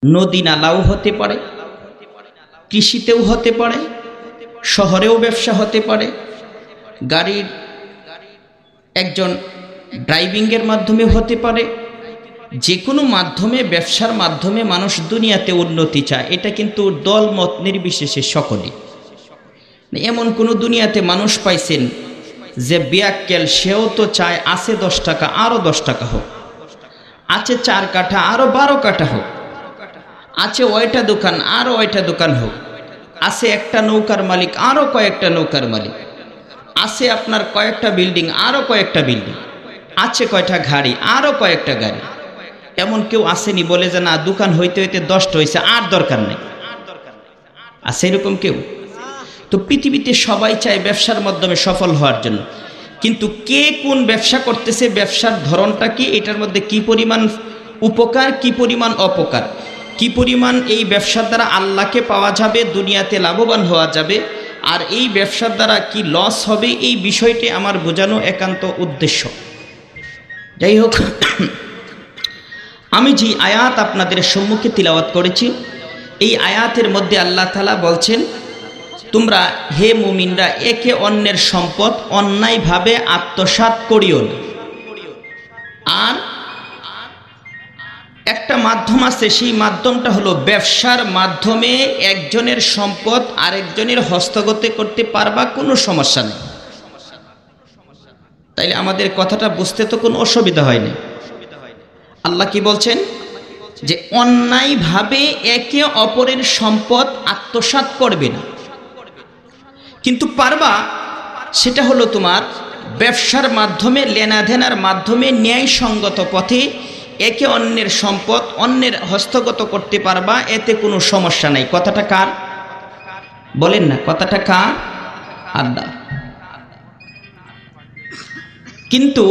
নদী নালাও হতে পারে, কৃষিতেও হতে পারে, শহরেও ব্যবসা হতে পারে, গাড়ির একজন ড্রাইভিংয়ের মাধ্যমে হতে পারে। যে কোনো মাধ্যমে, ব্যবসার মাধ্যমে মানুষ দুনিয়াতে উন্নতি চায়, এটা কিন্তু দল মত নির্বিশেষে সকলে। এমন কোনো দুনিয়াতে মানুষ পাইছেন যে বিয়াক্কেল, সেও তো চায় আছে 10 টাকা আরও 10 টাকা হোক, আছে 4 কাঠা আরও 12 কাঠা হোক, আছে ওইটা দোকান আরও ওইটা দোকান হোক, আছে একটা নৌকার মালিক আরও কয়েকটা নৌকার মালিক, আছে আপনার কয়েকটা বিল্ডিং আরও কয়েকটা বিল্ডিং, আছে কয়টা গাড়ি আরও কয়েকটা গাড়ি। এমন কেউ আসেনি বলে যে না, দোকান হইতে হইতে 10টা হয়েছে আর দরকার নেই? আছে এরকম কেউ? তো পৃথিবীতে সবাই চায় ব্যবসার মাধ্যমে সফল হওয়ার জন্য, কিন্তু কে কোন ব্যবসা করতেছে, ব্যবসার ধরনটা কি, এটার মধ্যে কি পরিমাণ উপকার, কি পরিমাণ অপকার, কি পরিমাণ এই ব্যবসার দ্বারা আল্লাহকে পাওয়া যাবে, দুনিয়াতে লাভবান হওয়া যাবে, আর এই ব্যবসার দ্বারা কি লস হবে, এই বিষয়টি আমার বোঝানো একান্ত উদ্দেশ্য। যাই হোক, আমি যে আয়াত আপনাদের সম্মুখে তিলাওয়াত করেছি, এই আয়াতের মধ্যে আল্লাহ তাআলা বলছেন, তোমরা হে মুমিনরা একে অন্যের সম্পদ অন্যায়ভাবে আত্মসাৎ করিও না। আর একটা মাধ্যম আছে, সেই মাধ্যমটা হলো ব্যবসার মাধ্যমে একজনের সম্পদ আরেকজনের হস্তগত করতে পারবা, কোনো সমস্যা নেই। তাইলে আমাদের কথাটা বুঝতে তো কোনো অসুবিধা হয়নি। আল্লাহ কি বলছেন? যে অন্যায়ভাবে একে অপরের সম্পদ আত্মসাৎ করবে না, কিন্তু পারবা সেটা হলো তোমার ব্যবসার মাধ্যমে, লেনাদেনার মাধ্যমে ন্যায়সঙ্গত পথে একে অন্যের সম্পদ অন্যের হস্তগত করতে পারবা, এতে কোনো সমস্যা নাই। কথাটা কার বলেন না? কথাটা কার? আল্লাহ। কিন্তু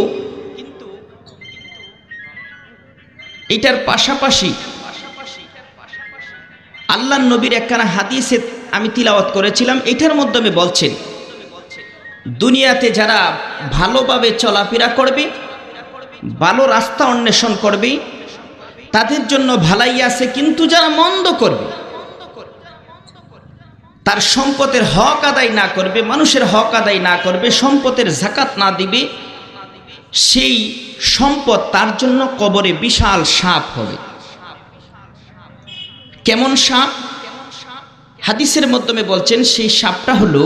এটার পাশাপাশি আল্লাহর নবীর একখানা হাদিসে আমি তিলাওয়াত করেছিলাম, এটার মাধ্যমে বলছেন দুনিয়াতে যারা ভালোভাবে চলাফেরা করবে, ভালো রাস্তা অন্বেষণ করবে, তাদের জন্য ভালাই আছে, কিন্তু যারা মন্দ করবে, তার সম্পদের হক আদায় না করবে, মানুষের হক আদায় না করবে, সম্পদের যাকাত না দিবে, সেই সম্পদ তার জন্য কবরে বিশাল সাপ হবে। কেমন সাপ? হাদিসের মাধ্যমে বলছেন সেই সাপটা হলো,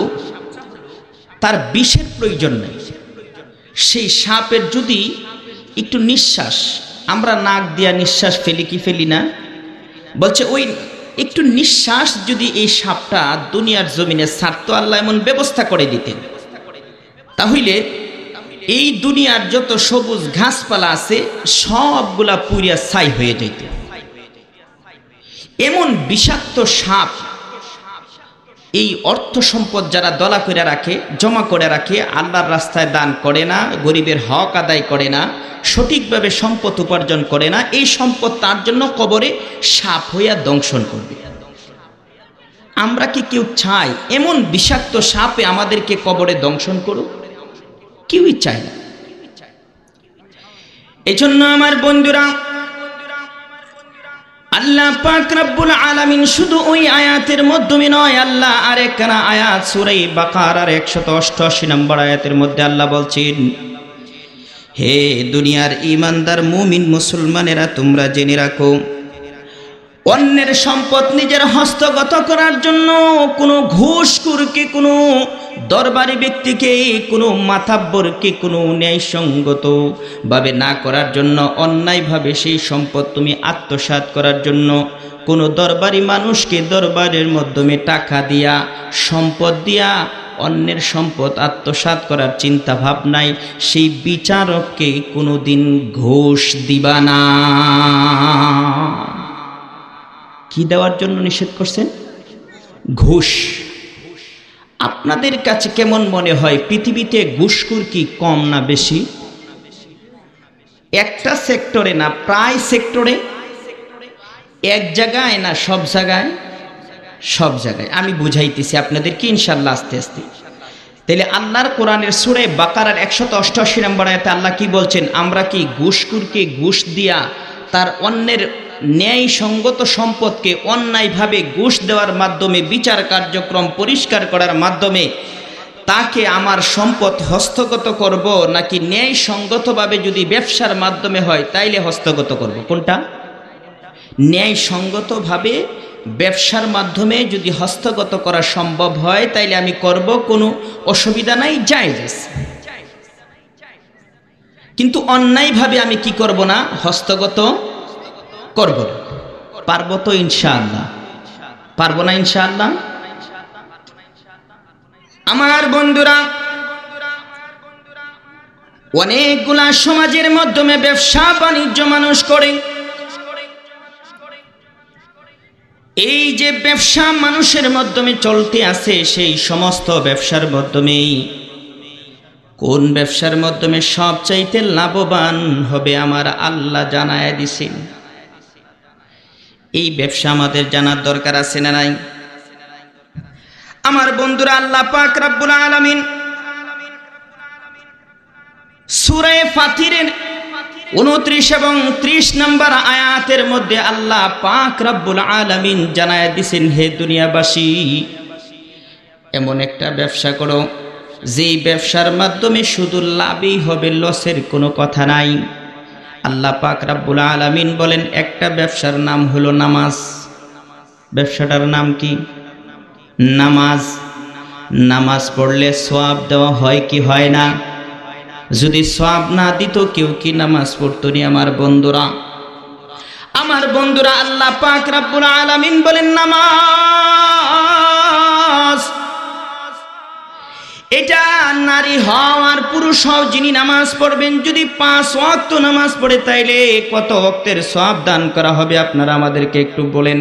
তার বিষের প্রয়োজন নেই। সেই সাপের যদি একটু নিঃশ্বাস, আমরা নাক দিয়া নিঃশ্বাস ফেলি কি ফেলি না, বলছে ওই একটু নিঃশ্বাস যদি এই সাপটা দুনিয়ার জমিনে ছাড়তো, আল্লাহ এমন ব্যবস্থা করে দিতেন, তাহলে এই দুনিয়ার যত সবুজ ঘাসপালা আছে সবগুলা পুরিয়া ছাই হয়ে যেত। এমন বিষাক্ত সাপ এই অর্থ সম্পদ যারা দলা করে রাখে, জমা করে রাখে, আল্লাহর রাস্তায় দান করে না, গরিবের হক আদায় করে না, সঠিকভাবে সম্পদ উপার্জন করে না, এই সম্পদ তার জন্য কবরে সাপ হইয়া দংশন করবে। আমরা কি কেউ চাই এমন বিষাক্ত সাপে আমাদেরকে কবরে দংশন করুক? কেউই চায় না। এজন্য আমার বন্ধুরা, আল্লাহ পাক রব্বুল আলামিন শুধু ওই আয়াতের মাধ্যমে নয়, আল্লাহ আরেকখানা আয়াত সূরা বাকারার 188 নম্বর আয়াতের মধ্যে আল্লাহ বলছেন, হে দুনিয়ার ঈমানদার মুমিন মুসলমানেরা, তোমরা জেনে রাখো, অন্যের সম্পদ নিজের হস্তগত করার জন্য কোনো ঘুষখোরকে, কোনো দরবারি ব্যক্তিকে, কোনো মাতাব্বরকে, কোনো ন্যায়সঙ্গত ভাবে না করার জন্য, অন্যায়ভাবে সেই সম্পদ তুমি আত্মসাৎ করার জন্য কোনো দরবারি মানুষকে দরবারের মাধ্যমে টাকা দিয়া, সম্পদ দিয়া অন্যের সম্পদ আত্মসাৎ করার চিন্তা ভাবনায় সেই বিচারককে কোনোদিন ঘুষ দিবা না। কি দেওয়ার জন্য নিষেধ করছেন? ঘুষ। আপনাদের কাছে কেমন মনে হয়, পৃথিবীতে ঘুষখোর কি কম না বেশি? একটা সেক্টরে না, প্রায় সেক্টরে, এক জায়গায় না সব জায়গায়? সব জায়গায়। আমি বুঝাইতেছি আপনাদেরকে ইনশাআল্লাহ আস্তে আস্তে। তাহলে আল্লাহর কোরআনের সূরা বাকারার 188 নম্বর আয়াতে আল্লাহ কি বলছেন? আমরা কি ঘুষখোরকে ঘুষ দিয়া তার অন্যের ন্যায়সঙ্গত সম্পদকে অন্যায়ভাবে ঘুষ দেওয়ার মাধ্যমে বিচার কার্যক্রম পরিষ্কার করার মাধ্যমে তাকে আমার সম্পদ হস্তগত করব, নাকি ন্যায়সঙ্গতভাবে যদি ব্যবসার মাধ্যমে হয় তাইলে হস্তগত করব? কোনটা? ন্যায়সঙ্গতভাবে ব্যবসার মাধ্যমে যদি হস্তগত করা সম্ভব হয় তাইলে আমি করব, কোনো অসুবিধা নাই, জায়েজ আছে। কিন্তু অন্যায়ভাবে আমি কি করব না, হস্তগত করব না। পারবো তো ইনশাআল্লাহ? পারবো না ইনশাআল্লাহ? আমার বন্ধুরা, অনেকগুলা সমাজের মাধ্যমে ব্যবসা বাণিজ্য মানুষ করে। এই যে ব্যবসা মানুষের মাধ্যমে চলতে আছে, সেই সমস্ত ব্যবসার মাধ্যমেই কোন ব্যবসার মাধ্যমে সবচাইতে লাভবান হবে আমার আল্লাহ জানায় দিছেন। এই ব্যবসা আমাদের জানার দরকার আছে না নাই? আমার বন্ধুরা, আল্লাহ পাক রব্বুল আলামিন সূরা ফাতিরের 29 এবং 30 নম্বর আয়াতের মধ্যে আল্লাহ পাক রব্বুল আলামিন জানায় দিছেন, হে দুনিয়াবাসী, এমন একটা ব্যবসা করো যেই ব্যবসার মাধ্যমে শুধু লাভই হবে, লসের কোনো কথা নাই। আল্লাহ পাক রব্বুল আলামিন বলেন, একটা ব্যবসার নাম হলো নামাজ। ব্যবসাটার নাম কি? নামাজ। নামাজ পড়লে সওয়াব দেওয়া হয় কি হয় না? যদি সওয়াব না দিত কেউ কি নামাজ পড়তো নি? আমার বন্ধুরা, আল্লাহ পাক রব্বুল আলামিন বলেন, নামাজ এটা নারী হও আর পুরুষ হও, যিনি নামাজ পড়বেন, যদি 5 ওয়াক্ত নামাজ পড়ে তাইলে কত ওয়াক্তের সওয়াব দান করা হবে? আপনারা আমাদেরকে একটু বলেন,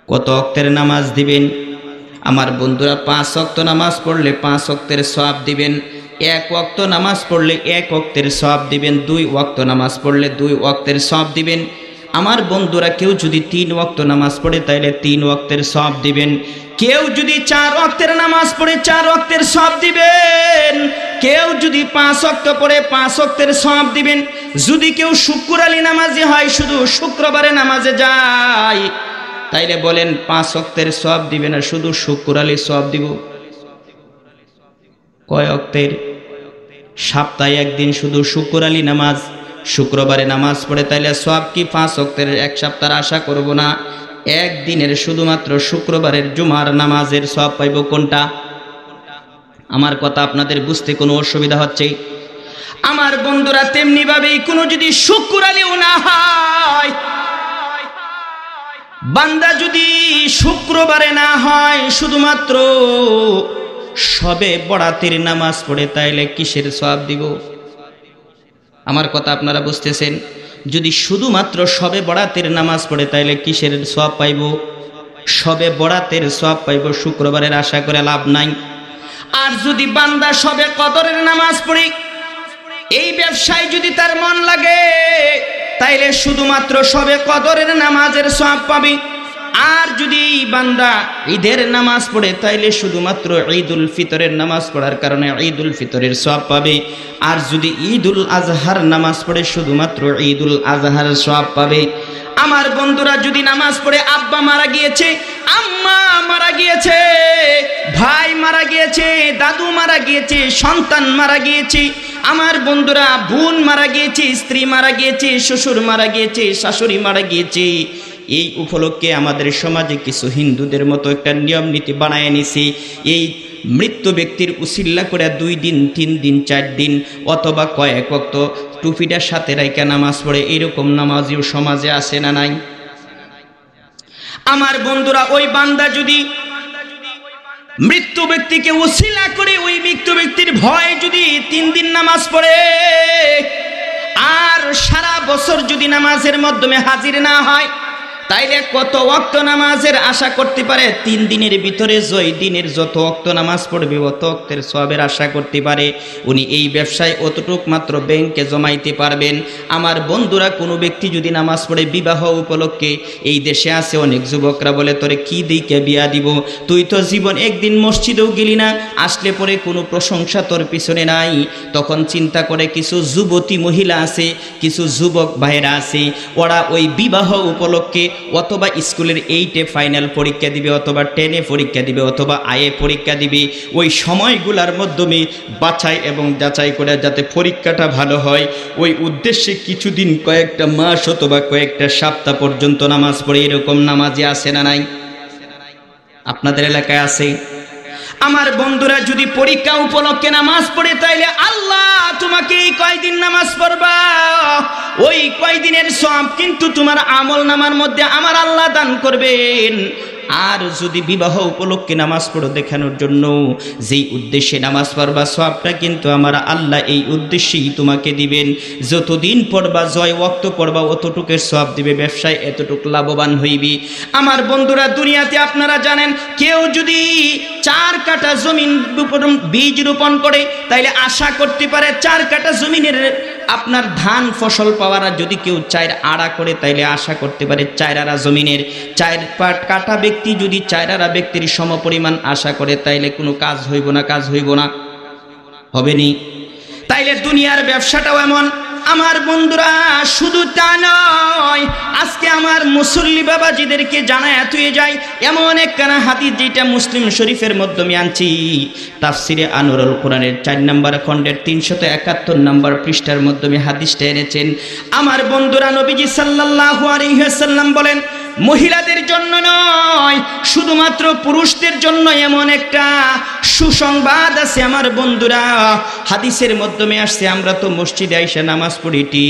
কত ওয়াক্তের নামাজ দিবেন? আমার বন্ধুরা, 5 ওয়াক্ত নামাজ পড়লে 5 ওয়াক্তের সওয়াব দিবেন। 1 ওয়াক্ত নামাজ পড়লে 1 ওয়াক্তের সওয়াব দিবেন। 2 ওয়াক্ত নামাজ পড়লে 2 ওয়াক্তের সওয়াব দিবেন। আমার বন্ধুরা, কেউ যদি 3 ওয়াক্ত নামাজ পড়ে তাইলে 3 ওয়াক্তের সওয়াব দিবেন। কেউ যদি 4 ওয়াক্তের নামাজ পড়ে 4 ওয়াক্তের সওয়াব দিবেন। কেউ যদি 5 ওয়াক্ত পড়ে 5 ওয়াক্তের সওয়াব দিবেন। যদি কেউ শুক্রবারে নামাজি হয়, শুধু শুক্রবারে নামাজে যায়, তাইলে বলেন 5 ওয়াক্তের সওয়াব দিবেন না শুধু শুক্রবারে সওয়াব দিব? কয় ওয়াক্তের? সপ্তাহে একদিন শুধু শুক্রবারে নামাজ, শুক্রবারে নামাজ পড়ে তাইলে সওয়াব কি 5 ওয়াক্তের? এক সপ্তাহের আশা করব না, একদিনের শুধুমাত্র শুক্রবারের জুমার নামাজের সওয়াব পাইব। কোনটা? আমার কথা আপনাদের বুঝতে কোনো অসুবিধা হচ্ছে? আমার বন্ধুরা, তেমনি ভাবে কোনো যদি শুক্রবারেও না হয়, বান্দা যদি শুক্রবারে না হয়, শুধুমাত্র শবে বরাতের নামাজ পড়ে, তাইলে কিসের সওয়াব দিব? আমার কথা আপনারা বুঝতেছেন? যদি শুধুমাত্র শবে বরাতের নামাজ পড়ে তাইলে কিসের সওয়াব পাইব? শবে বরাতের সওয়াব পাইব, শুক্রবারের আশা করে লাভ নাই। আর যদি বান্দা শবে কদরের নামাজ পড়ে, এই ব্যবসায় যদি তার মন লাগে, তাইলে শুধুমাত্র শবে কদরের নামাজের সওয়াব পাবে। আর যদি বান্দা ঈদের নামাজ পড়ে তাইলে শুধুমাত্র ঈদুল ফিতরের নামাজ পড়ার কারণে ঈদুল ফিতরের সওয়াব পাবে। আর যদি ঈদুল আজহার নামাজ পড়ে শুধুমাত্র ঈদুল আজহার সওয়াব পাবে। আমার বন্ধুরা, যদি নামাজ পড়ে আব্বা মারা গিয়েছে, আম্মা মারা গিয়েছে, ভাই মারা গিয়েছে, দাদু মারা গিয়েছে, সন্তান মারা গিয়েছে, আমার বন্ধুরা বোন মারা গিয়েছে, স্ত্রী মারা গিয়েছে, শ্বশুর মারা গিয়েছে, শাশুড়ি মারা গিয়েছে, এই উপলক্ষে আমাদের সমাজে কিছু হিন্দুদের মতো একটা নিয়ম নীতি বানায় নিছি। এই মৃত্যু ব্যক্তির উসিল্লা করে 2 দিন 3 দিন 4 দিন অথবা কয়েক ওয়াক্ত টুপিটার সাথে রাইকা নামাজ পড়ে, এরকম নামাজিও সমাজে আসে না নাই? আমার বন্ধুরা, ওই বান্দা যদি মৃত্যু ব্যক্তিকে উসিলা করে ওই মৃত্যু ব্যক্তির ভয় যদি 3 দিন নামাজ পড়ে, আর সারা বছর যদি নামাজের মাধ্যমে হাজির না হয়, তাইলে কত ওয়াক্ত নামাজের আশা করতে পারে? 3 দিনের ভিতরে জয় দিনের যত ওয়াক্ত নামাজ পড়বে অত ওয়াক্তের সওয়াবের আশা করতে পারে। উনি এই ব্যবসায় অতটুক মাত্র ব্যাংকে জমাইতে পারবেন। আমার বন্ধুরা, কোনো ব্যক্তি যদি নামাজ পড়ে বিবাহ উপলক্ষে, এই দেশে আছে অনেক যুবকরা বলে তোরে কি দিকে বিয়া দিব, তুই তো জীবন একদিন মসজিদেও গেলি না, আসলে পরে কোনো প্রশংসা তোর পিছনে নাই। তখন চিন্তা করে কিছু যুবতী মহিলা আছে, কিছু যুবক ভাইয়েরা আছে, ওরা ওই বিবাহ উপলক্ষে অথবা স্কুলের 8-এ ফাইনাল পরীক্ষা দিবে, অথবা 10-এ পরীক্ষা দিবে, অথবা আইএ পরীক্ষা দিবে। ওই সময়গুলোর মাধ্যমে বাছাই এবং যাচাই করে যাতে পরীক্ষাটা ভালো হয়, ওই উদ্দেশ্যে কিছুদিন, কয়েকটা মাস অথবা কয়েকটা সপ্তাহ পর্যন্ত নামাজ পড়ে। এরকম নামাজি আছে না নাই? আপনাদের এলাকায় আছে? আমার বন্ধুরা, যদি পরীক্ষা উপলক্ষে নামাজ পড়ে, তাইলে আল্লাহ তোমাকে এই কয়দিন নামাজ পড়বা, ওই কয়দিনের সওয়াব কিন্তু তোমার আমল নামার মধ্যে আমার আল্লাহ দান করবেন। আর যদি বিবাহ উপলক্ষে নামাজ পড়ো দেখানোর জন্য, যেই উদ্দেশ্যে নামাজ পড়বা, সওয়াবটা কিন্তু আমার আল্লাহ এই উদ্দেশ্যেই তোমাকে দিবেন। যতদিন পড়বা, জয় ওয়াক্ত পড়বা, অতটুকের সওয়াব দিবে, ব্যবসায় এতটুক লাভবান হইবি। আমার বন্ধুরা, দুনিয়াতে আপনারা জানেন, কেউ যদি 4 কাঠা জমিন বীজ রোপণ করে, তাইলে আশা করতে পারে 4 কাঠা জমিনের আপনার ধান ফসল পাওয়ার। যদি কেউ 4 আড়া করে, তাইলে আশা করতে পারে 4 আড়া জমিনের 4 কাঠা ব্যক্তি যদি 4 আড়া ব্যক্তির সমপরিমাণ আশা করে, তাইলে কোনো কাজ হইব না, কাজ হইব না, হবে নি। তাইলে দুনিয়ার ব্যবসাটাও এমন। আমার বন্ধুরা, শুধু তা নয়, আজকে আমার মুসল্লি বাবাজিদেরকে জানায় তুই যাই এমন একখানা হাদিস, যেটা মুসলিম শরীফের মাধ্যমে আনছি, তাফসিরে আনোয়ারুল কোরআনের 4 নম্বর খণ্ডের 371 নম্বর পৃষ্ঠার মাধ্যমে হাদিসটা এনেছেন। আমার বন্ধুরা, নবীজি সাল্লাল্লাহু আলাইহি ওয়াসাল্লাম বলেন, মহিলাদের জন্য নয়, শুধুমাত্র পুরুষদের জন্য এমন একটা সুসংবাদ আছে। আমার বন্ধুরা, হাদিসের মাধ্যমে আসছে, আমরা তো মসজিদে আইসা নামাজ পড়িটি,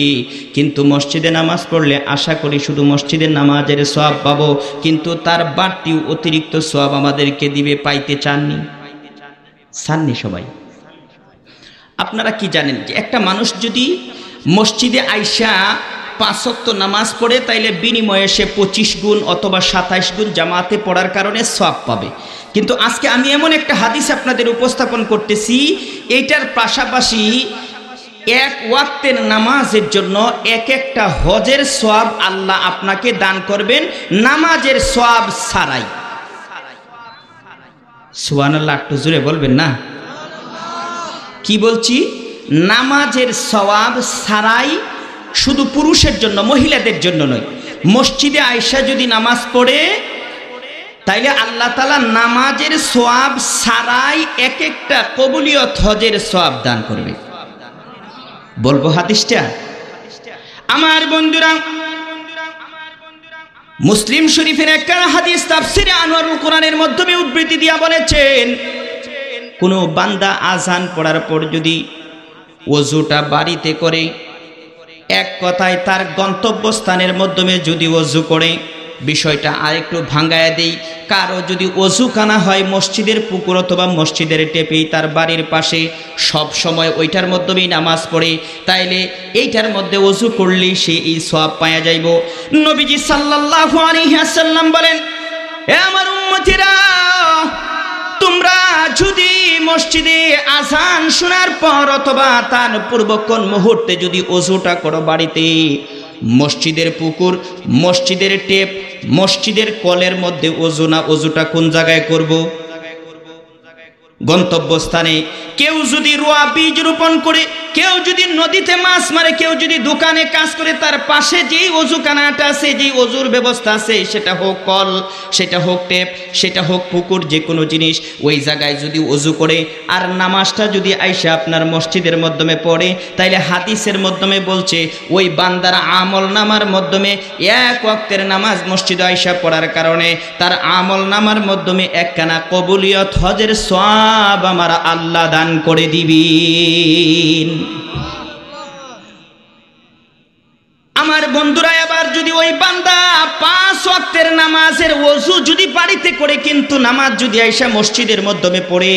কিন্তু মসজিদে নামাজ পড়লে আশা করি শুধু মসজিদের নামাজের সওয়াব পাবো, কিন্তু তার বাড়তি অতিরিক্ত সওয়াব আমাদেরকে দিবে। পাইতে চাননি? চাননি সবাই? আপনারা কি জানেন যে একটা মানুষ যদি মসজিদে আইসা 5 ওয়াক্ত নামাজ পড়ে, তাইলে বিনিময়ে সে 25 গুণ অথবা 27 গুণ জামাতে পড়ার কারণে সওয়াব পাবে। কিন্তু আজকে আমি এমন একটা হাদিস আপনাদের উপস্থাপন করতেছি, এইটার পাশাপাশি 1 ওয়াক্তের নামাজের জন্য একটা হজের সওয়াব আল্লাহ আপনাকে দান করবেন, নামাজের সওয়াব ছাড়াই। সুবহানাল্লাহ, একটু জোরে বলবেন না? কি বলছি? নামাজের সওয়াব ছাড়াই, শুধু পুরুষের জন্য, মহিলাদের জন্য নয়। মসজিদে আয়েশা যদি নামাজ পড়ে, তাইলে আল্লাহ তাআলা নামাজের সওয়াব ছাড়াই একটা কবুলিয়ত হজের সওয়াব দান করবে। বলবো হাদিসটা? আমার বন্ধুরা, মুসলিম শরীফের একটা হাদিস তাফসিরে আনোয়ারুল কোরআনের মাধ্যমে উদ্ধৃতি দিয়া বলেছেন, কোনো বান্দা আজান পড়ার পর যদি ওযুটা বাড়িতে করে, এক কথায় তার গন্তব্যস্থানের মাধ্যমে যদি ওযু করে, বিষয়টা আরেকটু ভাঙায় দেই, কারো যদি ওযুখানা হয় মসজিদের পুকুর অথবা মসজিদের টেপেই তার বাড়ির পাশে, সব সময় ওইটার মাধ্যমেই নামাজ পড়ে, তাইলে এইটার মধ্যে ওযু করলেই সে এই সওয়াব পাওয়া যাইব। নবীজি সাল্লাল্লাহু আলাইহি ওয়াসাল্লাম বলেন, হে আমার উম্মতিরা, তোমরা যদি মসজিদে আজান শোনার পর অথবা তার পূর্বক্ষণ মুহূর্তে যদি ওযুটা করো বাড়িতে, মসজিদের পুকুর, মসজিদের টেপ, মসজিদের কলের মধ্যে ওযু না, ওযুটা কোন জায়গায় করব? গন্তব্যস্থানে। কেউ যদি রোয়া বীজ রোপণ করে, কেউ যদি নদীতে মাছ মারে, কেউ যদি দোকানে কাজ করে, তার পাশে যেই ওযুখানাটা আছে, যেই ওযুর ব্যবস্থা আছে, সেটা হোক কল, সেটা হোক টেপ, সেটা হোক পুকুর, যে কোনো জিনিস, ওই জায়গায় যদি ওযু করে আর নামাজটা যদি আইসা আপনার মসজিদের মাধ্যমে পড়ে, তাইলে হাদিসের মাধ্যমে বলছে ওই বান্দার আমল নামার মাধ্যমে 1 ওয়াক্তের নামাজ মসজিদে আইসা পড়ার কারণে তার আমল নামার মাধ্যমে একখানা কবুলিয়ত হজের সওয়াব আমার আল্লাহ দান করে দিবেন। আমার বন্ধুরা, এবার যদি ওই বান্দা 5 ওয়াক্তের নামাজ নামাজের ওযু যদি বাড়িতে করে কিন্তু নামাজ যদি আইসা মসজিদের মাধ্যমে পড়ে,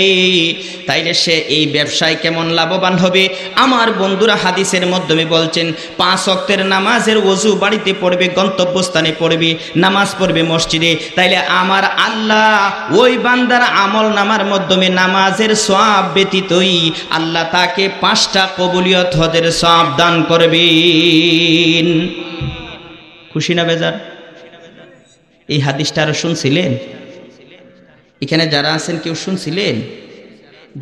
তাইলে সে এই ব্যবসায় কেমন লাভবান হবে? আমার বন্ধুরা হাদিসের মাধ্যমে বলছেন 5 ওয়াক্তের নামাজের ওযু বাড়িতে পড়বে, গন্তব্যস্থানে পড়বে, নামাজ পড়বে মসজিদে, তাইলে আমার আল্লাহ ওই বান্দার আমল নামার মাধ্যমে নামাজের সওয়াব ব্যতীতই আল্লাহ তাকে 5টা কবুলিয়ত হজের সওয়াব দান করবেন। খুশি না বেজার? এই হাদিসটা আরো শুনছিলেন? এখানে যারা আছেন কেউ শুনছিলেন?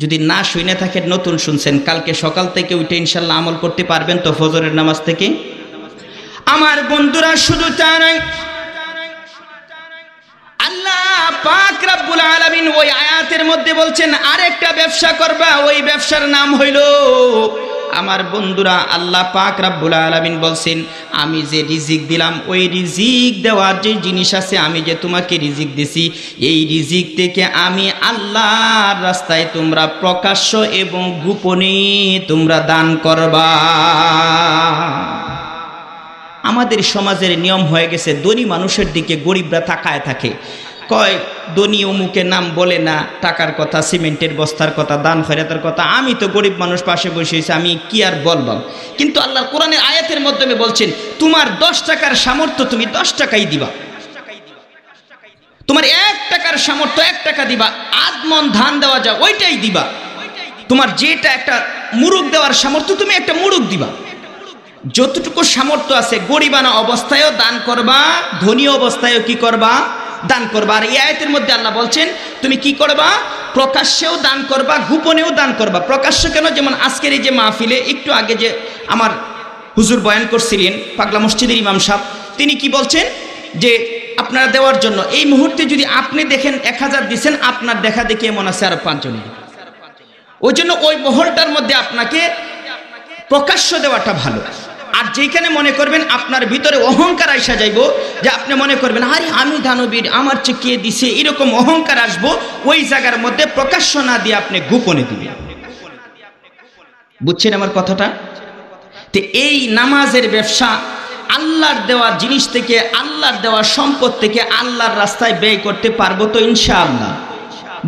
যদি না শুনে থাকেন নতুন শুনছেন, কালকে সকাল থেকে উঠে ইনশাল্লাহ আমল করতে পারবেন তো ফজরের নামাজ থেকে? আমার বন্ধুরা শুধু তা নয়, আল্লাহ পাক রব্বুল আলামিন ওই আয়াতের মধ্যে বলছেন আরেকটা ব্যবসা করবা, ওই ব্যবসার নাম হইল, আমার বন্ধুরা আল্লাহ পাক রব্বুল আলামিন বলছেন আমি যে রিজিক দিলাম, ওই রিজিক দেওয়ার যে জিনিস আছে, আমি যে তোমাকে রিজিক দিছি, এই রিজিক থেকে আমি আল্লাহর রাস্তায় তোমরা প্রকাশ্য এবং গোপনে তোমরা দান করবা। আমাদের সমাজের নিয়ম হয়ে গেছে ধনী মানুষের দিকে গরিবরা তাকায় থাকে, কয় ধনী অমুকের নাম বলে না, টাকার কথা, সিমেন্টের বস্তার কথা, দান খয়রাতের কথা, আমি তো গরিব মানুষ পাশে বসেছি, আমি কি আর বলবাম। কিন্তু আল্লাহ কোরআনের আয়াতের মাধ্যমে বলছেন তোমার 10 টাকার সামর্থ্য তুমি 10 টাকাই দিবা, তোমার 1 টাকার সামর্থ্য 1 টাকা দিবা, আদমন ধান দেওয়া যায় ওইটাই দিবা, তোমার যেটা একটা মুরুগ দেওয়ার সামর্থ্য তুমি একটা মুরুগ দিবা, যতটুকু সামর্থ্য আছে গরিবানা অবস্থায়ও দান করবা, ধনী অবস্থায়ও কি করবা? দান করবা। আর এই আয়াতের মধ্যে আল্লাহ বলছেন তুমি কি করবা? প্রকাশ্যেও দান করবা, গোপনেও দান করবা। প্রকাশ্য কেন? যেমন আজকের এই যে মাহফিলে একটু আগে যে আমার হুজুর বয়ান করছিলেন পাগলা মসজিদের ইমাম সাহেব, তিনি কি বলছেন যে আপনারা দেওয়ার জন্য এই মুহূর্তে যদি আপনি দেখেন 1000 দিচ্ছেন, আপনার দেখা দেখি এমন আছে আরো 5 জন, ওই জন্য ওই মহলটার মধ্যে আপনাকে প্রকাশ্য দেওয়াটা ভালো। আর যেখানে মনে করবেন আপনার ভিতরে অহংকার আইসা যাইব, যে আপনি মনে করবেন আরে আমি দানবীর, আমার চেয়ে কে দিছে, এরকম অহংকার আসবো, ওই জায়গার মধ্যে প্রকাশ্য না দিয়ে আপনি গোপনে দিবেন। বুঝছেন আমার কথাটা? তো এই নামাজের ব্যবসা আল্লাহর দেওয়া জিনিস থেকে, আল্লাহর দেওয়া সম্পদ থেকে আল্লাহর রাস্তায় ব্যয় করতে পারবো তো ইনশাআল্লাহ?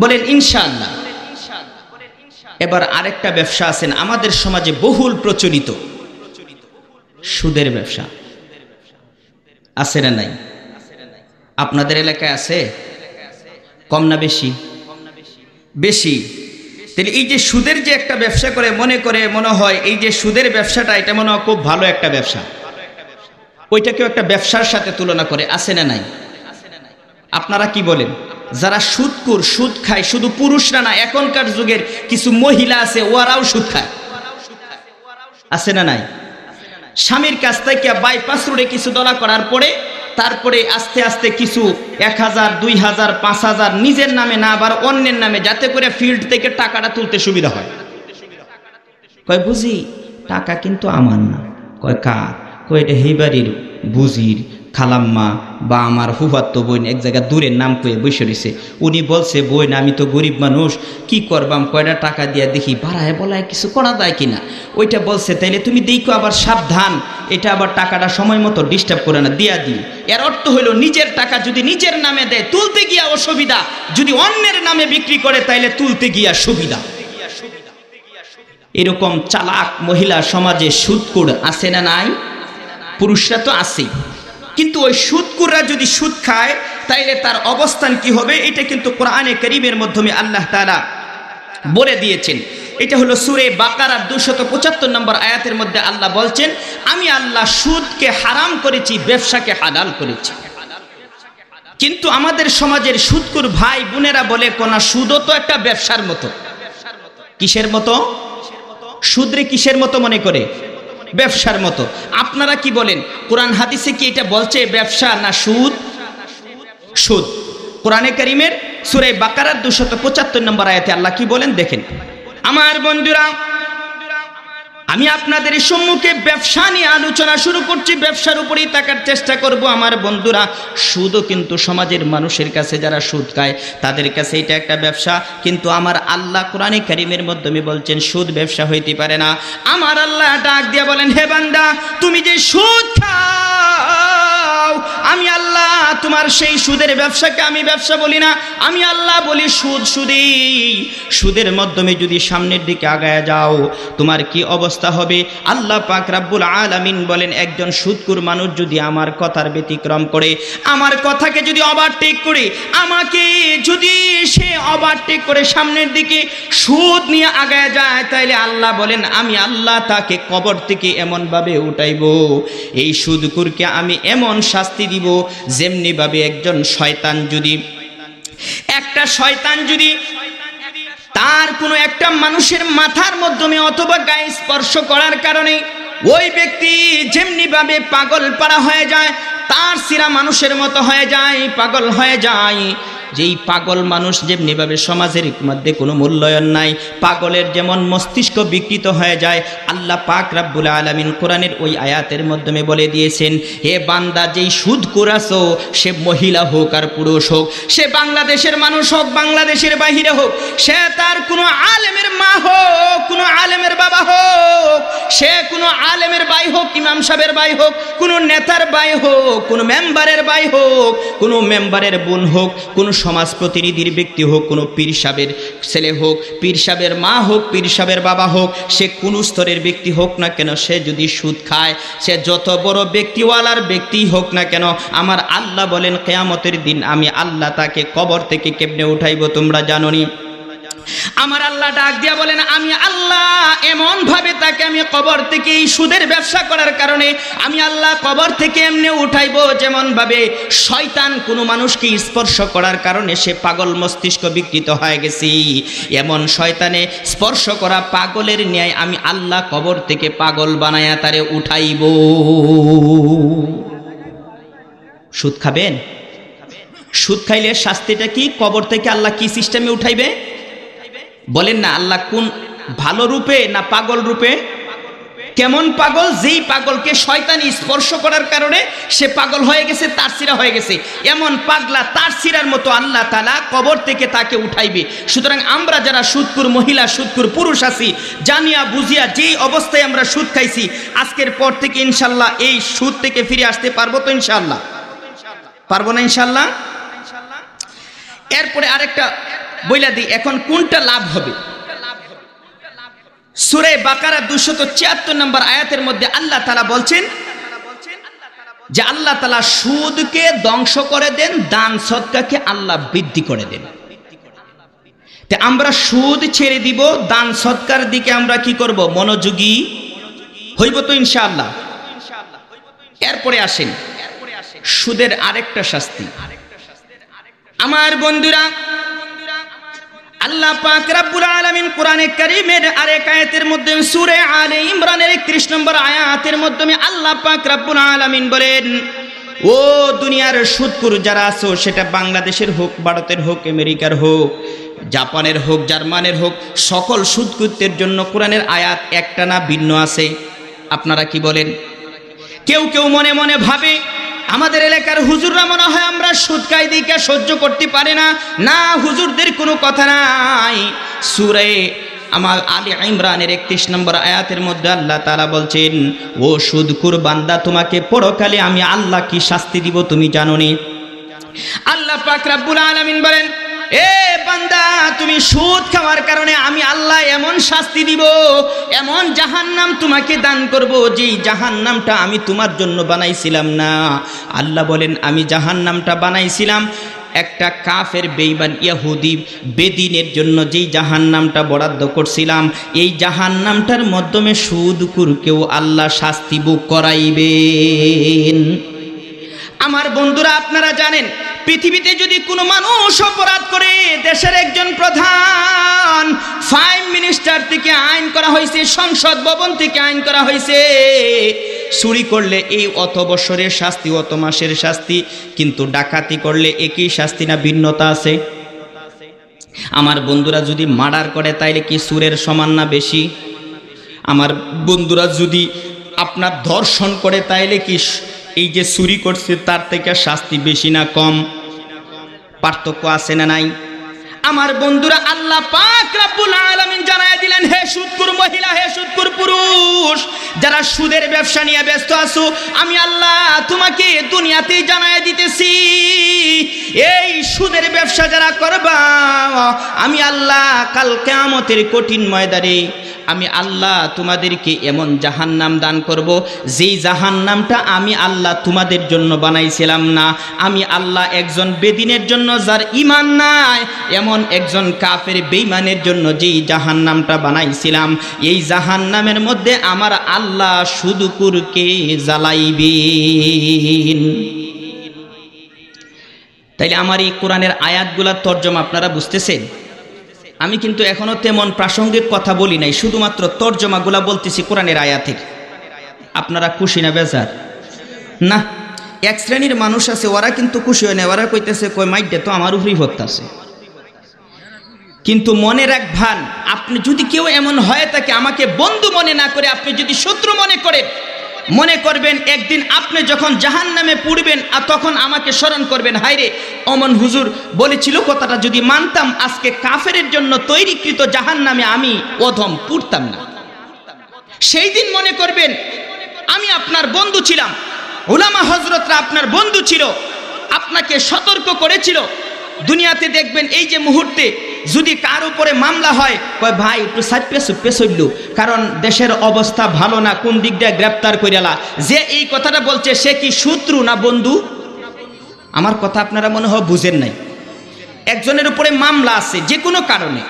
বলেন ইনশাআল্লাহ। এবার আরেকটা ব্যবসা আছেন আমাদের সমাজে বহুল প্রচলিত, সুদের ব্যবসা। আছে না নাই? আপনাদের এলাকায় আছে? কম না বেশি? বেশি। তাহলে এই যে সুদের যে একটা ব্যবসা করে মনে হয় এই যে সুদের ব্যবসাটা, এটা মনে হয় খুব ভালো একটা ব্যবসা, ওইটাকেও একটা ব্যবসার সাথে তুলনা করে। আছে না নাই? আপনারা কি বলেন? যারা সুদখোর, সুদ খায়, শুধু পুরুষরা না, এখনকার যুগের কিছু মহিলা আছে ওরাও সুদ খায়। আছে না নাই? স্বামীর কাছ থেকে বাইপাস রোডে কিছু দলা করার পরে তারপরে আস্তে আস্তে কিছু 1000, 2000, 5000 নিজের নামে না আবার অন্যের নামে, যাতে করে ফিল্ড থেকে টাকাটা তুলতে সুবিধা হয়। কয় বুঝি টাকা কিন্তু আমার না। কয় কার? কয় এটা হেবাড়ির বুঝির খালাম্মা বা আমার ফুফাতো বোন এক জায়গায় দূরের নাম কয়ে বসে রয়েছে, উনি বলছে বোন আমি তো গরিব মানুষ, কি করবাম, কয়টা টাকা দিয়া দেখি বাড়ায় বলায় কিছু করা যায় কিনা। ওইটা বলছে তাইলে তুমি দেখো আবার সাবধান, এটা আবার টাকাটা সময় মতো ডিস্টার্ব করে না, দিয়া দিই। এর অর্থ হইল নিজের টাকা যদি নিজের নামে দেয় তুলতে গিয়া অসুবিধা, যদি অন্যের নামে বিক্রি করে তাইলে তুলতে গিয়া সুবিধা। এরকম চালাক মহিলা সমাজে সুদখোর আছে না নাই? পুরুষরা তো আছেই, কিন্তু ওই সুদখোররা যদি সুদ খায় তাইলে তার অবস্থান কি হবে, এটা কিন্তু কোরআনে কারীমের মাধ্যমে আল্লাহ তাআলা বলে দিয়েছেন। এটা হলো সূরা বাকারার 275 নম্বর আয়াতের মধ্যে আল্লাহ বলছেন আমি আল্লাহ সুদকে হারাম করেছি, ব্যবসাকে হালাল করেছি। কিন্তু আমাদের সমাজের সুদখোর ভাই বোনেরা বলে কোনা সুদও তো একটা ব্যবসার মতো। কিসের মতো? সুদরে কিসের মতো মনে করে? ব্যবসার মতো। আপনারা কি বলেন, কোরআন হাদিসে কি এটা বলছে ব্যবসা না সুদ? সুদ। কোরআনে কারীমের সূরা বাকারার 275 নম্বর আয়াতে আল্লাহ কি বলেন দেখেন। আমার বন্ধুরা, আমি আপনাদের সম্মুখে ব্যবসা নিয়ে আলোচনা শুরু করছি, ব্যবসার উপরেই থাকার চেষ্টা করব। আমার বন্ধুরা, সুদও কিন্তু সমাজের মানুষের কাছে যারা সুদ খায় তাদের কাছে এটা একটা ব্যবসা, কিন্তু আমার আল্লাহ কোরআনে কারীমের মাধ্যমে বলছেন সুদ ব্যবসা হইতে পারে না। আমার আল্লাহ ডাক দিয়ে বলেন হে বান্দা, তুমি যে সুদ খাও আমি আল্লাহ তোমার সেই সুদের ব্যবসাকে আমি ব্যবসা বলি না, আমি আল্লাহ বলি সুদ সুদি। সুদের মাধ্যমে যদি সামনের দিকে আগায় যাও তোমার কি অবস্থা হবে? আল্লাহ পাক রব্বুল আলামিন বলেন, একজন সুদখোর মানুষ যদি আমার কথার ব্যতিক্রম করে, আমার কথাকে যদি ওভারটেক করে, আমাকে যদি সে ওভারটেক করে সামনের দিকে সুদ নিয়ে আগায় যায়, তাইলে আল্লাহ বলেন আমি আল্লাহ তাকে কবর থেকে এমনভাবে উঠাইব, এই সুদখোরকে আমি এমন শাস্তি দিব যেমনি ভাবে একজন শয়তান যদি, একটা শয়তান যদি তার কোনো একটা মানুষের মাথার মাধ্যমে অথবা গায়ে স্পর্শ করার কারণে ওই ব্যক্তি যেমনি ভাবে পাগল পারা হয়ে যায়, তার সিরা মানুষের মতো হয়ে যায়, পাগল হয়ে যায়। যেই পাগল মানুষ যেমনিভাবে সমাজের মধ্যে কোনো মূল্যায়ন নাই, পাগলের যেমন মস্তিষ্ক বিকৃত হয়ে যায়, আল্লাহ পাক রব্বুল আলামিন কোরআনের ওই আয়াতের মাধ্যমে বলে দিয়েছেন, হে বান্দা, যেই সুদখোর আছো, সে মহিলা হোক আর পুরুষ হোক, সে বাংলাদেশের মানুষ হোক, বাংলাদেশের বাহিরে হোক, সে তার কোনো আলেমের মা হোক, কোনো আলেমের বাবা হোক, সে কোনো আলেমের ভাই হোক, ইমাম সাহেবের ভাই হোক, কোনো নেতার ভাই হোক, কোনো মেম্বারের ভাই হোক, কোনো মেম্বারের বোন হোক, কোনো সমাজ প্রতিনিধির ব্যক্তি হোক, কোনো পীর সাহেবের ছেলে হোক, পীর সাহেবের মা হোক, পীর সাহেবের বাবা হোক, সে কোন স্তরের ব্যক্তি হোক না কেন, সে যদি সুদ খায়, সে যত বড় ব্যক্তিওয়ালার ব্যক্তি হোক না কেন, আমার আল্লাহ বলেন কিয়ামতের দিন আমি আল্লাহ তাকে কবর থেকে কেমনে উঠাইব তোমরা জানোনি? আমার আল্লাহ ডাক দিয়া বলেন, আমি আল্লাহ এমন ভাবে তাকে আমি কবর থেকে এই সুদের ব্যবসা করার কারণে আমি আল্লাহ কবর থেকে এমনি উঠাইবো যেমন ভাবে শয়তান কোনো মানুষকে স্পর্শ করার কারণে সে পাগল মস্তিষ্ক বিকৃত হয়ে গেছে, এমন শয়তানে স্পর্শ করা পাগলের ন্যায় আমি আল্লাহ কবর থেকে পাগল বানায়া তারে উঠাইব। সুদ খাবেন? সুদ খাইলে শাস্তিটা কি? কবর থেকে আল্লাহ কি সিস্টেমে উঠাইবে বলেন না? আল্লাহ কোন ভালো রূপে না পাগল রূপে? কেমন পাগল? যেই পাগলকে শয়তানি স্পর্শ করার কারণে সে পাগল হয়ে গেছে, তার সিরা হয়ে গেছে, এমন পাগলা তার সিরার মতো আল্লাহ তাআলা কবর থেকে তাকে উঠাইবে। সুতরাং আমরা যারা সুদখোর মহিলা, সুদখোর পুরুষ আছি, জানিয়া বুঝিয়া যেই অবস্থায় আমরা সুদ খাইছি, আজকের পর থেকে ইনশাআল্লাহ এই সুদ থেকে ফিরে আসতে পারবো তো? ইনশাআল্লাহ পারবো না? ইনশাআল্লাহ। এরপরে আরেকটা বইলা দিই, এখন কোনটা লাভ হবে? সূরা বাকারা 276 নম্বর আয়াতের মধ্যে আল্লাহ তাআলা বলছেন যে আল্লাহ তাআলা সুদকে ধ্বংস করে দেন, দান সদকাকে আল্লাহ বৃদ্ধি করে দেন। তে আমরা সুদ ছেড়ে দিব, দান সদকার দিকে আমরা কি করব? মনোযোগী হইব তো ইনশাআল্লাহ। এরপরে আসেন সুদের আরেকটা শাস্তি। আমার বন্ধুরা, আল্লাহ পাক রব্বুল আলামিন কোরআনে কারীমের আরেক আয়াতের মধ্যে সূরা আলে ইমরানের 31 নম্বর আয়াতের মাধ্যমে আল্লাহ পাক রব্বুল আলামিন বলেন, ও দুনিয়ার সুদখোর যারা আছো, সেটা বাংলাদেশের হোক, ভারতের হোক, আমেরিকার হোক, জাপানের হোক, জার্মানের হোক, সকল সুদখোরদের জন্য কোরআনের আয়াত একটা না ভিন্ন আছে। আপনারা কি বলেন? কেউ কেউ মনে মনে ভাবে আমাদের এলাকার হুজুররা মনে হয় আমরা সুদ খাই দিকে সহ্য করতে পারে না। না, হুজুরদের কোনো কথা নাই। সূরা আমার আলে ইমরানের 31 নম্বর আয়াতের মধ্যে আল্লাহ তাআলা বলছেন, ও সুদখোর বান্দা, তোমাকে পরকালে আমি আল্লাহ কি শাস্তি দিব তুমি জানো নি? আল্লাহ পাক রব্বুল আলামিন বলেন, এ বান্দা, তুমি সুদ খাওয়ার কারণে আমি আল্লাহ এমন শাস্তি দিব, এমন জাহান্নাম তোমাকে দান করব, যেই জাহান্নামটা আমি তোমার জন্য বানাইছিলাম না। আল্লাহ বলেন, আমি জাহান্নামটা বানাইছিলাম একটা কাফের বেঈমান ইহুদি বেদিনের জন্য, যেই জাহান্নামটা বরাদ্দ করছিলাম, এই জাহান্নামটার মাধ্যমে সুদখোরকেও আল্লাহ শাস্তি ভোগ করাইবেন। আমার বন্ধুরা, আপনারা জানেন পৃথিবীতে যদি কোনো মানুষ অপরাধ করে, দেশের একজন প্রধান, প্রাইম মিনিস্টার থেকে আইন করা হয়েছে, সংসদ ভবন থেকে আইন করা হয়েছে, চুরি করলে এই অত বছরের শাস্তি, অত মাসের শাস্তি, কিন্তু ডাকাতি করলে একই শাস্তি না ভিন্নতা আছে? আমার বন্ধুরা, যদি মার্ডার করে তাইলে কি চুরের সমান না বেশি? আমার বন্ধুরা, যদি আপনার ধর্ষণ করে তাইলে কি এই যে চুরি করছে তার থেকে শাস্তি বেশি না কম? পার্থক্য আছে না নাই? আমার বন্ধুরা, আল্লাহ পাক রব্বুল আলামিন জানায় দিলেন, হে সুদখোর মহিলা, হে সুদখোর পুরুষ, যারা সুদের ব্যবসা নিয়ে ব্যস্ত আছো, আমি আল্লাহ তোমাকে দুনিয়াতেই জানায় দিতেছি, এই সুদের ব্যবসা যারা করবা, আমি আল্লাহ কাল কিয়ামতের কঠিন ময়দানে আমি আল্লাহ তোমাদেরকে এমন জাহান্নাম দান করব, যেই জাহান্নামটা আমি আল্লাহ তোমাদের জন্য বানাইছিলাম না। আমি আল্লাহ একজন বেদিনের জন্য যার ঈমান নাই, এমন একজন কাফের বেঈমানের জন্য যেই জাহান্নামটা বানাইছিলাম, এই জাহান্নামের মধ্যে আমার আল্লাহ সুদখোরকে জ্বালাইবেন। তাইলে আমার এই কোরআনের আয়াতগুলোর তর্জমা আপনারা বুঝতেছেন? আমি কিন্তু এখনো তেমন প্রাসঙ্গিক কথা বলি নাই, শুধুমাত্র তর্জমাগুলা বলতেছি কোরআনের আয়াতের। আপনারা খুশি না বেজার? না, এক শ্রেণীর মানুষ আছে, ওরা কিন্তু খুশি হয় না, ওরা কইতেছে কই মাইডে তো আমার উপরেই হত্যাছে। কিন্তু মনে রাখবেন, আপনি যদি কেউ এমন হয় তাকে আমাকে বন্ধু মনে না করে আপনি যদি শত্রু মনে করেন, মনে করবেন একদিন আপনি যখন জাহান্নামে পড়বেন আর তখন আমাকে স্মরণ করবেন, হায়রে অমন হুজুর বলেছিল, কথাটা যদি মানতাম আজকে কাফেরের জন্য তৈরিকৃত জাহান্নামে আমি অধম পড়তাম না। সেই দিন মনে করবেন আমি আপনার বন্ধু ছিলাম, উলামা হযরতরা আপনার বন্ধু ছিল, আপনাকে সতর্ক করেছিল। দুনিয়াতে দেখবেন এই যে মুহূর্তে যদি কার উপরে মামলা হয়, কয় ভাই একটু পেছইল, কারণ দেশের অবস্থা ভালো না, কোন দিক দিয়ে গ্রেপ্তার কইরালা। যে এই কথাটা বলছে সে কি শত্রু না বন্ধু? আমার কথা আপনারা মনে হয় বুঝেন নাই। একজনের উপরে মামলা আছে যে কোনো কারণে,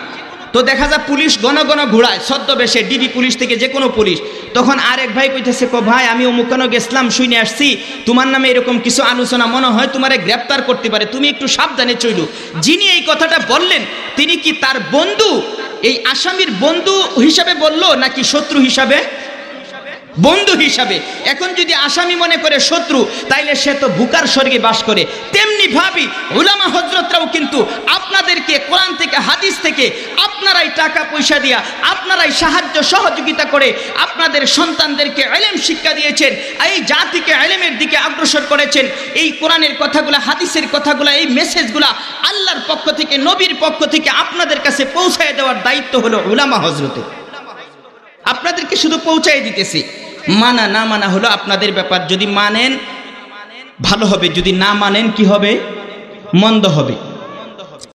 তো দেখা যায় পুলিশ ঘন ঘন ঘোরায় ছদ্মবেশে, ডিবি পুলিশ থেকে যে কোনো পুলিশ। তখন আরেক ভাই কইতেছে, ভাই আমি অমুকানো গেছিলাম, শুনে আসছি তোমার নামে এরকম কিছু আলোচনা, মনে হয় তোমারে গ্রেপ্তার করতে পারে, তুমি একটু সাবধানে চইলো। যিনি এই কথাটা বললেন তিনি কি তার বন্ধু, এই আসামির বন্ধু হিসাবে বললো নাকি শত্রু হিসাবে? বন্ধু হিসাবে। এখন যদি আসামি মনে করে শত্রু, তাইলে সে তো বুকার স্বর্গে বাস করে। তেমনি ভাবি উলামা হযরতরাও কিন্তু আপনাদেরকে কোরআন থেকে হাদিস থেকে আপনারাই টাকা পয়সা দিয়া, আপনারাই সাহায্য সহযোগিতা করে আপনাদের সন্তানদেরকে ইলম শিক্ষা দিয়েছেন, এই জাতিকে ইলমের দিকে অগ্রসর করেছেন। এই কোরআনের কথাগুলো, হাদিসের কথাগুলো, এই মেসেজগুলো আল্লাহর পক্ষ থেকে, নবীর পক্ষ থেকে আপনাদের কাছে পৌঁছায় দেওয়ার দায়িত্ব হলো উলামা হযরতের। আপনাদেরকে শুধু পৌঁছায় দিতেছি, মানা না মানা হলো আপনাদের ব্যাপার। যদি মানেন ভালো হবে, যদি না মানেন কি হবে? মন্দ হবে।